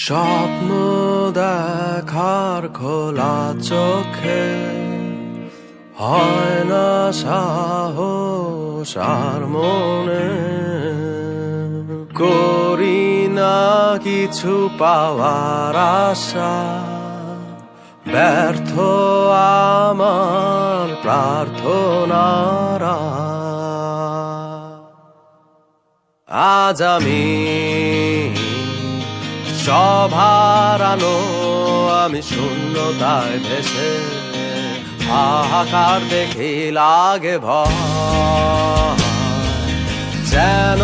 স্বপ্ন দেখার খোলা চোখে হয় না সাহস আর মনে করি না কিছু পাওয়ার আশা ব্যর্থ আমার প্রার্থনারা আজ আমি সব হারানো আমি শূন্যতায় ভেসে হাহাকার দেখি লাগে ভয় যেন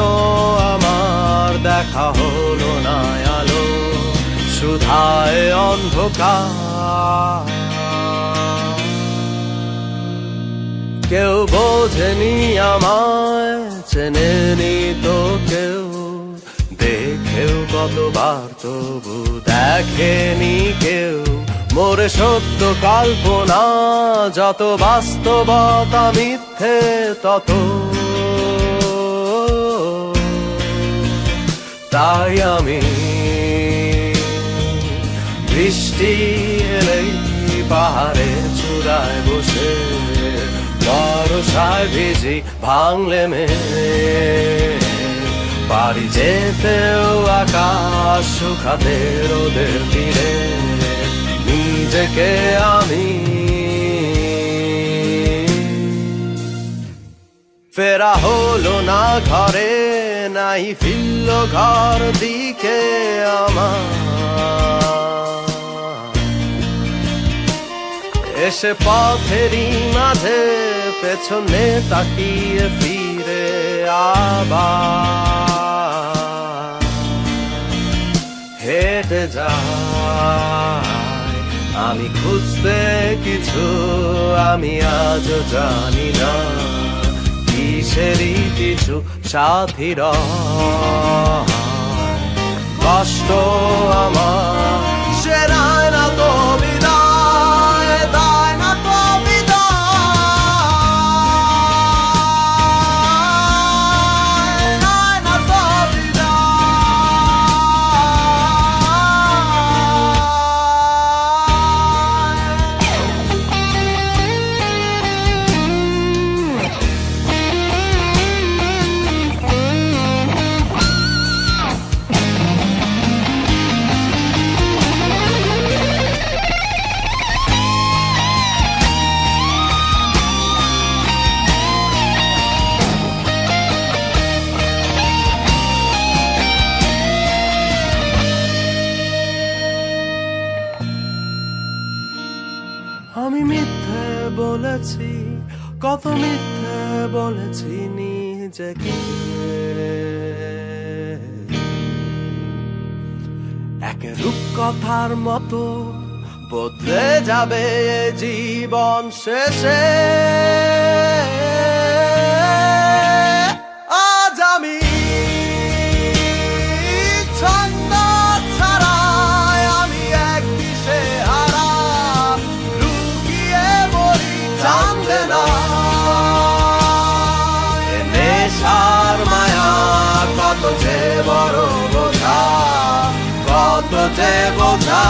আমার দেখা হলো না আলো সুধায় অন্ধকার কেউ বোঝেনি আমায় চেনেনি তো কেউ দেখেও কতবার তবু দেখেনি কেউ মোরে সত্য কল্পনা যত বাস্তবতা মিথ্যে তত তাই আমি বৃষ্টি এলেই পাহাড়ের চূড়ায় বসে বর্ষায় ভিজি ভাঙলে বাড়ি যেতেও আকাশ শুকাতে রোদের তীরে নিজেকে আমি ফেরা হলো না ঘরে নাই ফিরল ঘর দিকে আমার এসে পথেরই মাঝে পেছনে তাকিয়ে ফিরে আবার হেঁটে যাই আমি খুঁজতে কিছু আমি আজও জানি না কিসেরই কিছু সাথীর কষ্ট আমার সেরায় না তো বিদায় দায় না তো আমি মিথ্যে বলেছি কত মিথ্যে বলেছি নিজেকে এক রূপকথার মতো বদলে যাবে জীবন শেষে আজ আমি কত যে বড় বোঝা কত যে বোঝা